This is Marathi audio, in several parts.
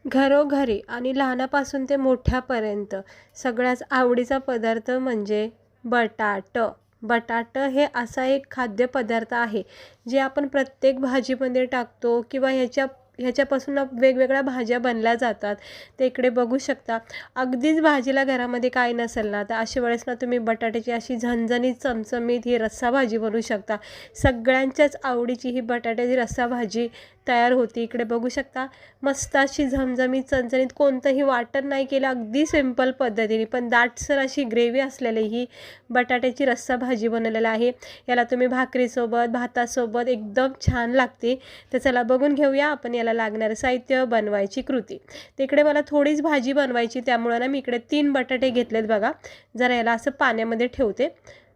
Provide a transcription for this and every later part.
घरोघरी आणि लहानापासून ते मोठ्यापर्यंत सगळ्याच आवडीचा पदार्थ म्हणजे बटाटं. बटाटं हे असा एक खाद्यपदार्थ आहे जे आपण प्रत्येक भाजीमध्ये टाकतो किंवा ह्याच्यापासून वेगवेगळ्या भाज्या बनल्या जातात. ते इकडे बघू शकता. अगदीच भाजीला घरामध्ये काय नसेल ना, तर अशा वेळेस ना तुम्ही बटाट्याची अशी झणझणीत चमचमीत ही रस्सा भाजी बनवू शकता. सगळ्यांच्याच आवडीची ही बटाट्याची रस्सा भाजी तयार होती. इकडे बघू शकता. मस्त अशी झमझमीत चणचणीत, कोणतंही वाटण नाही केलं, अगदी सिंपल पद्धतीने पण दाटसर अशी ग्रेव्ही असलेली ही बटाट्याची रस्सा भाजी बनवलेली आहे. याला तुम्ही भाकरीसोबत, भातासोबत एकदम छान लागते. तर चला बघून घेऊया आपण याला लागणारं साहित्य, बनवायची कृती. तिकडे मला थोडीच भाजी बनवायची, त्यामुळे ना मी इकडे 3 बटाटे घेतलेत बघा. जरा याला असं पाण्यामध्ये ठेवते,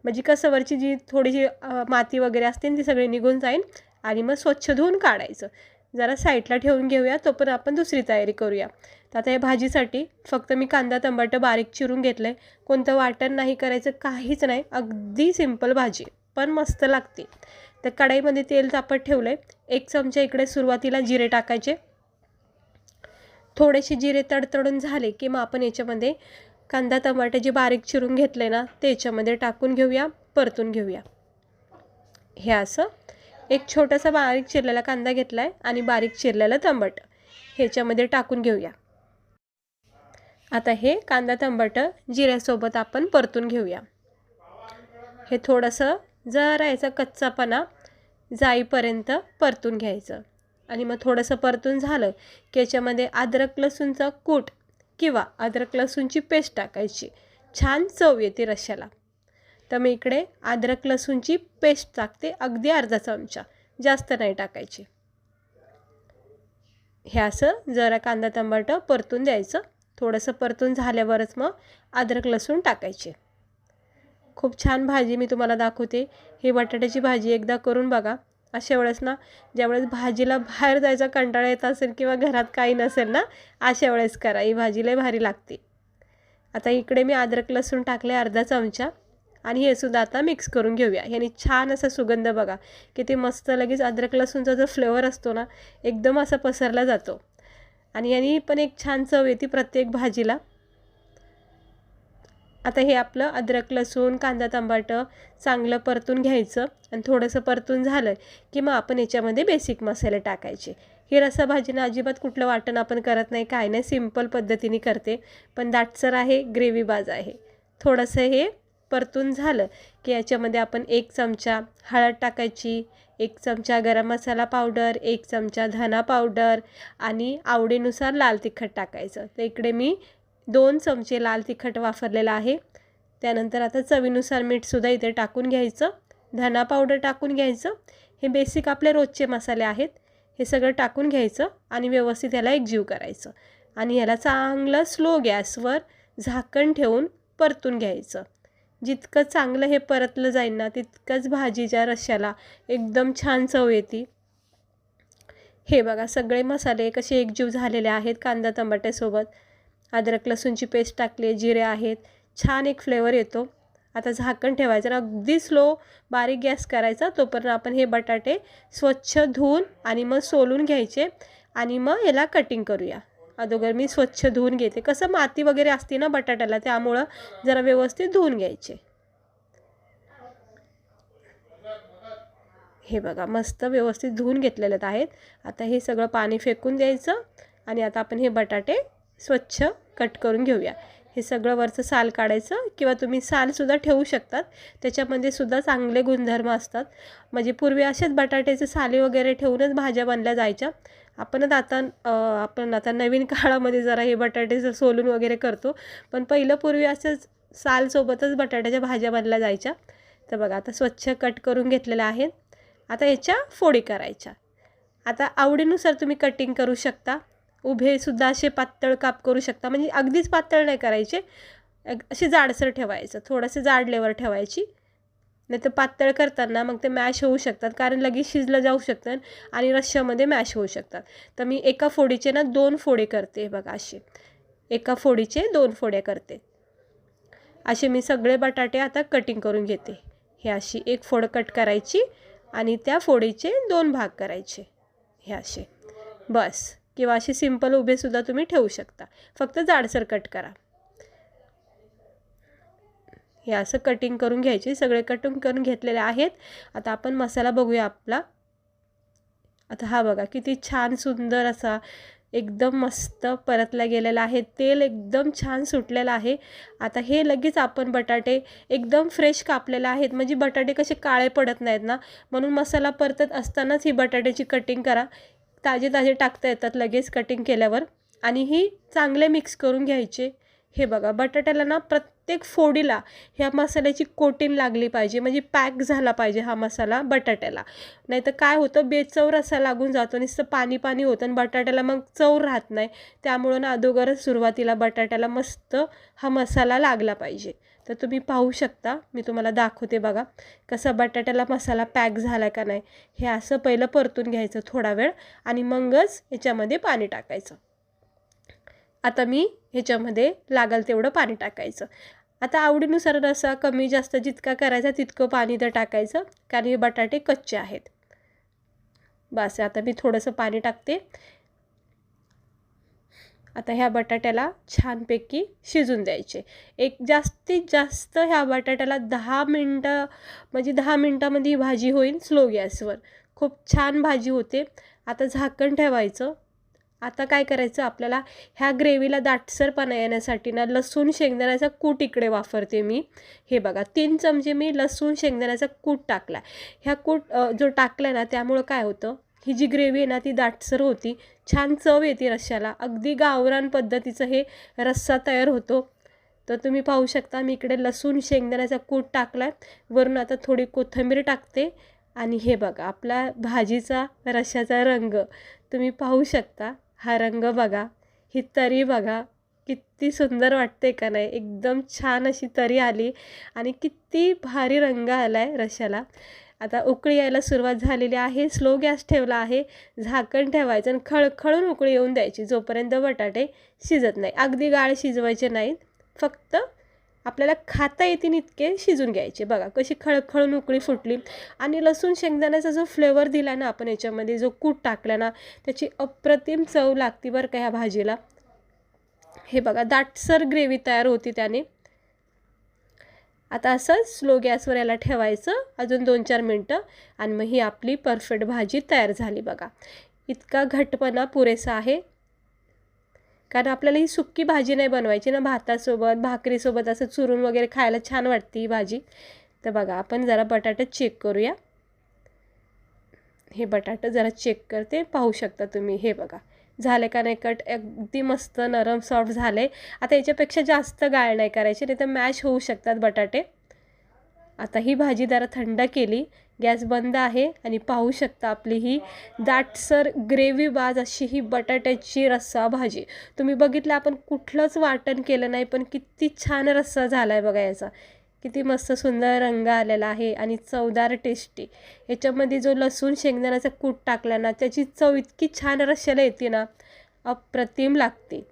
म्हणजे कसं वरची जी थोडीशी माती वगैरे असते ती सगळी निघून जाईल. आणि मग स्वच्छ धुवून काढायचं. जरा साईडला ठेवून घेऊया, तोपर्यंत आपण दुसरी तयारी करूया. तर आता या भाजीसाठी फक्त मी कांदा टमाटर बारीक चिरून घेतलं आहे. कोणतं वाटण नाही करायचं, काहीच नाही, अगदी सिंपल भाजी पण मस्त लागते. तर कढईमध्ये तेल तापत ठेवलं आहे. 1 चमचा इकडे सुरुवातीला जिरे टाकायचे. थोडेसे जिरे तडतडून झाले की मग आपण याच्यामध्ये कांदा टमाटर जे बारीक चिरून घेतले ना ते याच्यामध्ये टाकून घेऊया, परतून घेऊया. हे असं एक छोटासा बारीक चिरलेला कांदा घेतला आहे आणि बारीक चिरलेलं टमाटर ह्याच्यामध्ये टाकून घेऊया. आता हे कांदा टमाटर जिऱ्यासोबत आपण परतून घेऊया. हे थोडंसं जरा याचा कच्चापणा जाईपर्यंत परतून घ्यायचं. आणि मग थोडंसं परतून झालं की याच्यामध्ये अद्रक लसूणचा कूट किंवा अद्रक लसूणची पेस्ट टाकायची. छान चव येते रश्श्याला. तर मी इकडे अद्रक लसूणची पेस्ट टाकते, अगदी अर्धा चमचा, जास्त नाही टाकायची. हे असं जरा कांदा टमाटर परतून द्यायचं. थोडंसं परतून झाल्यावरच मग अद्रक लसूण टाकायचे. खूप छान भाजी मी तुम्हाला दाखवते. ही बटाट्याची भाजी एकदा करून बघा. अशा वेळेस ना, ज्यावेळेस भाजीला बाहेर जायचा कंटाळा येत असेल किंवा घरात काही नसेल ना, अशा वेळेस करा. ही भाजी लय भारी लागते. आता इकडे मी अद्रक लसूण टाकले अर्धा चमचा आणि हे सुद्धा आता मिक्स करून घेऊया. ह्याने छान असा सुगंध बघा किती मस्त, लगेच अद्रक लसूणचा जो फ्लेवर असतो ना एकदम असा पसरला जातो आणि याने पण एक छान चव येते प्रत्येक भाजीला. आता हे आपलं अद्रक लसूण कांदा टमाटर चांगलं परतून घ्यायचं आणि थोडंसं परतून झालं की मग आपण याच्यामध्ये बेसिक मसाले टाकायचे. ही रस्सा भाजीनं अजिबात कुठलं वाटण आपण करत नाही, काय नाही, सिंपल पद्धतीने करते, पण दाटसर आहे, ग्रेव्हीबाज आहे. थोडंसं हे परतून झालं की याच्यामध्ये आपण 1 चमचा हळद टाकायची, 1 चमचा गरम मसाला पावडर, 1 चमचा धना पावडर आणि आवडीनुसार लाल तिखट टाकायचं. तर इकडे मी 2 चमचे लाल तिखट वापरलेलं आहे. त्यानंतर आता चवीनुसार मीठसुद्धा इथे टाकून घ्यायचं, धना पावडर टाकून घ्यायचं. हे बेसिक आपले रोजचे मसाले आहेत. हे सगळं टाकून घ्यायचं आणि व्यवस्थित याला एकजीव करायचं आणि याला चांगलं स्लो गॅसवर झाकण ठेवून परतून घ्यायचं. जितकं चांगलं हे परतलं जाईल ना तितकंच भाजीच्या रश्श्याला एकदम छान चव येते. हे बघा सगळे मसाले कसे एकजीव झालेले आहेत. कांदा टमाट्यासोबत अद्रक लसूणची पेस्ट टाकली, जिरे आहेत, छान एक फ्लेवर येतो. आता झाकण ठेवायचं, अगदी स्लो बारीक गॅस करायचा. तोपर्यंत आपण हे बटाटे स्वच्छ धुवून आणि मग सोलून घ्यायचे आणि मग याला कटिंग करूया. अगोदर मी स्वच्छ धुवून घेते, कसं माती वगैरे असते ना बटाट्याला, त्यामुळं जरा व्यवस्थित धुवून घ्यायचे. हे बघा मस्त व्यवस्थित धुवून घेतलेले आहेत. आता हे सगळं पाणी फेकून द्यायचं आणि आता आपण हे बटाटे स्वच्छ कट करून घेऊया. हे सगळं वरचं साल काढायचं किंवा तुम्ही सालसुद्धा ठेवू शकतात, त्याच्यामध्ये सुद्धा चांगले गुणधर्म असतात. म्हणजे पूर्वी असेच बटाट्याचे साली वगैरे ठेवूनच भाज्या बनल्या जायच्या. आपण आता नवीन काळामध्ये जरा हे बटाट्याचं सोलून वगैरे करतो, पण पहिलं पूर्वी असंच सालसोबतच बटाट्याच्या भाज्या बनल्या जायच्या. तर बघा आता स्वच्छ कट करून घेतलेल्या आहेत. आता याच्या फोडी करायच्या. आता आवडीनुसार तुम्ही कटिंग करू शकता. उभेसुद्धा असे पातळ काप करू शकता, म्हणजे अगदीच पातळ नाही करायचे, असे जाडसर ठेवायचं, थोडंसं जाड लेवर ठेवायची. नाही तर पातळ करताना मग ते मॅश होऊ शकतात, कारण लगेच शिजलं जाऊ शकतं आणि रश्श्यामध्ये मॅश होऊ शकतात. तर मी एका फोडीचे ना 2 फोडे करते बघा, असे एका फोडीचे 2 फोड्या करते. असे मी सगळे बटाटे आता कटिंग करून घेते. हे अशी एक फोड कट करायची आणि त्या फोडीचे 2 भाग करायचे. हे असे बस किंवा असे सिंपल उभेसुद्धा तुम्ही ठेवू शकता, फक्त जाडसर कट करा. हे असं कटिंग करून घ्यायचे, सगळे कटिंग करून घेतलेले आहेत. आता आपण मसाला बघूया आपला. आता हा बघा किती छान सुंदर असा एकदम मस्त परतला गेलेला आहे, तेल एकदम छान सुटलेलं आहे. आता हे लगेच आपण बटाटे एकदम फ्रेश कापलेले आहेत, म्हणजे बटाटे कसे काळे पडत नाहीत ना, म्हणून मसाला परतत असतानाच ही बटाट्याची कटिंग करा. ताजे ताजे टाकता येतात लगेच कटिंग केल्यावर. आणि ही चांगले मिक्स करून घ्यायचे. हे बघा बटाट्याला ना प्रत्येक फोडीला ह्या मसाल्याची कोटिंग लागली पाहिजे, म्हणजे पॅक झाला पाहिजे हा मसाला बटाट्याला. नाही तर काय होतं, बेचव रसा लागून जातो, नुसतं पाणी पाणी होतं आणि बटाट्याला मग चव राहत नाही. त्यामुळं ना अगोदरच सुरुवातीला बटाट्याला मस्त हा मसाला लागला पाहिजे. तर तुम्ही पाहू शकता, मी तुम्हाला दाखवते बघा कसा बटाट्याला मसाला पॅक झाला का नाही. हे असं पहिलं परतून घ्यायचं थोडा वेळ आणि मगच ह्याच्यामध्ये पाणी टाकायचं. आता मी ह्याच्यामध्ये लागेल तेवढं पाणी टाकायचं. आता आवडीनुसार रस्सा कमी जास्त जितका करायचा तितकं पाणी तर टाकायचं, कारण हे बटाटे कच्चे आहेत. बस आता मी थोडंसं पाणी टाकते. आता ह्या बटाट्याला छानपैकी शिजून द्यायचे. एक जास्तीत जास्त ह्या बटाट्याला 10 मिनटं, म्हणजे 10 मिनटामध्ये ही भाजी होईल स्लो गॅसवर. खूप छान भाजी होते. आता झाकण ठेवायचं. आता काय करायचं, आपल्याला ह्या ग्रेव्हीला दाटसरपणा येण्यासाठी ना लसूण शेंगदाण्याचा कूट इकडे वापरते मी. हे बघा 3 चमचे मी लसूण शेंगदाण्याचा कूट टाकला. ह्या कूट जो टाकला ना त्यामुळं काय होतं, ही जी ग्रेव्ही आहे ना ती दाटसर होती, छान चव येते रश्श्याला. अगदी गावरान पद्धतीचं हे रस्सा तयार होतो. तर तुम्ही पाहू शकता मी इकडे लसूण शेंगदाण्याचा कूट टाकला आहे. वरून आता थोडी कोथिंबीर टाकते. आणि हे बघा आपला भाजीचा रश्श्याचा रंग तुम्ही पाहू शकता. हा रंग बघा, ही तरी बघा किती सुंदर वाटते का नाही. एकदम छान अशी तरी आली आणि किती भारी रंग आला आहे रश्श्याला. आता उकळी यायला सुरुवात झालेली आहे. स्लो गॅस ठेवला आहे. झाकण ठेवायचं आणि खळखळून उकळी येऊन द्यायची जोपर्यंत बटाटे शिजत नाही. अगदी गाळ शिजवायचे नाहीत, फक्त आपल्याला खाता येतील इतके शिजून घ्यायचे. बघा कशी खळखळून उकळी फुटली. आणि लसूण शेंगदाण्याचा जो फ्लेवर दिला ना आपण याच्यामध्ये, जो कूट टाकला ना, त्याची अप्रतिम चव लागते बरं का ह्या भाजीला. हे बघा दाटसर ग्रेव्ही तयार होती त्याने. आता असं स्लो गॅसवर याला ठेवायचं अजून 2-4 मिनटं आणि मग ही आपली परफेक्ट भाजी तयार झाली बघा. इतका घट्टपणा पुरेसा आहे, कारण आपल्याला ही सुक्की भाजी नाही बनवायची ना, भातासोबत भाकरीसोबत असं चुरून वगैरे खायला छान वाटते ही भाजी. तर बघा आपण जरा बटाटे चेक करूया. हे बटाटे जरा चेक करते, पाहू शकता तुम्ही. हे बघा झाले का नाही कट, अगदी मस्त नरम सॉफ्ट झाले. आता याच्यापेक्षा जास्त गाळ नाही करायची, नाही तर मॅश होऊ शकतात बटाटे. आता ही भाजी जरा थंड केली, गॅस बंद आहे आणि पाहू शकता आपली ही दाटसर ग्रेव्हीबाज अशी ही बटाट्याची रस्सा भाजी. तुम्ही बघितलं आपण कुठलंच वाटण केलं नाही, पण किती छान रस्सा झाला आहे बघा याचा. किती मस्त सुंदर रंग आलेला आहे आणि चवदार टेस्टी. याच्यामध्ये जो लसूण शेंगदाण्याचा कूट टाकला ना, त्याची चव इतकी छान रश्श्याला येते ना, अप्रतिम लागते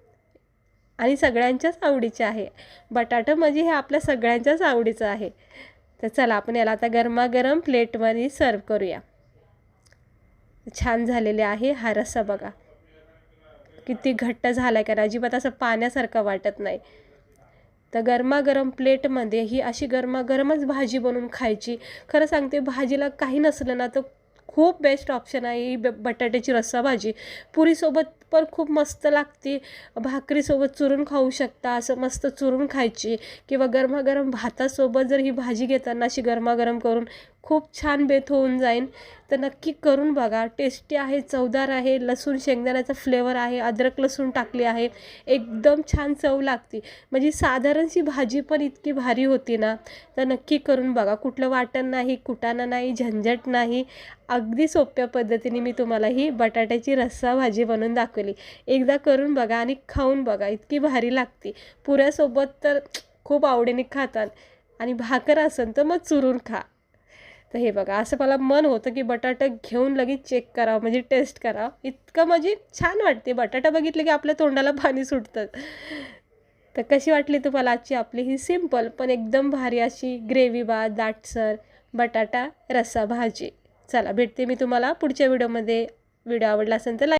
आणि सगळ्यांच्याच आवडीचे आहे. बटाटा म्हणजे हे आपल्या सगळ्यांच्याच आवडीचं आहे. तर चला आपण याला आता गरमागरम प्लेटमध्ये सर्व करूया. छान झालेले आहे. हा रस्सा बघा किती घट्ट झाला आहे, कारण अजिबात असं पाण्यासारखं वाटत नाही. तर गरमागरम प्लेटमध्ये ही अशी गरमागरमच भाजी बनवून खायची. खरं सांगते, भाजीला काही नसलं ना तर खूप बेस्ट ऑप्शन आहे ही बटाट्याची रस्सा भाजी. पुरीसोबत पण खूप मस्त लागते, भाकरीसोबत चुरून खाऊ शकता, असं मस्त चुरून खायची, किंवा गरमागरम भातासोबत जर ही भाजी घेताना अशी गरमागरम करून खूप छान बेत होऊन जाईल. तर नक्की करून बघा. टेस्टी आहे, चवदार आहे, लसूण शेंगदाण्याचा फ्लेवर आहे, अद्रक लसूण टाकली आहे, एकदम छान चव लागते. म्हणजे साधारणशी भाजी पण इतकी भारी होती ना. तर नक्की करून बघा. कुठलं वाटण नाही, कुटाणा नाही, झंझट नाही. अगदी सोप्या पद्धतीने मी तुम्हाला ही बटाट्याची रस्सा भाजी बनवून दाखवली. एकदा करून बघा आणि खाऊन बघा, इतकी भारी लागते. पुऱ्यासोबत तर खूप आवडीने खातात आणि भाकर असेल तर मग चुरून खा. तर हे बघा असं मला मन होतं की बटाटा घेऊन लगेच चेक करावं, म्हणजे टेस्ट करावं. इतकं म्हणजे छान वाटते. बटाटा बघितलं की आपल्या तोंडाला पाणी सुटतं. तर कशी वाटली तुम्हाला आजची आपली ही सिंपल पण एकदम भारी अशी ग्रेव्हीबाज दाटसर बटाटा रस्सा भाजी. चला भेटते मी तुम्हाला पुढच्या व्हिडिओमध्ये. व्हिडिओ आवडला असेल तर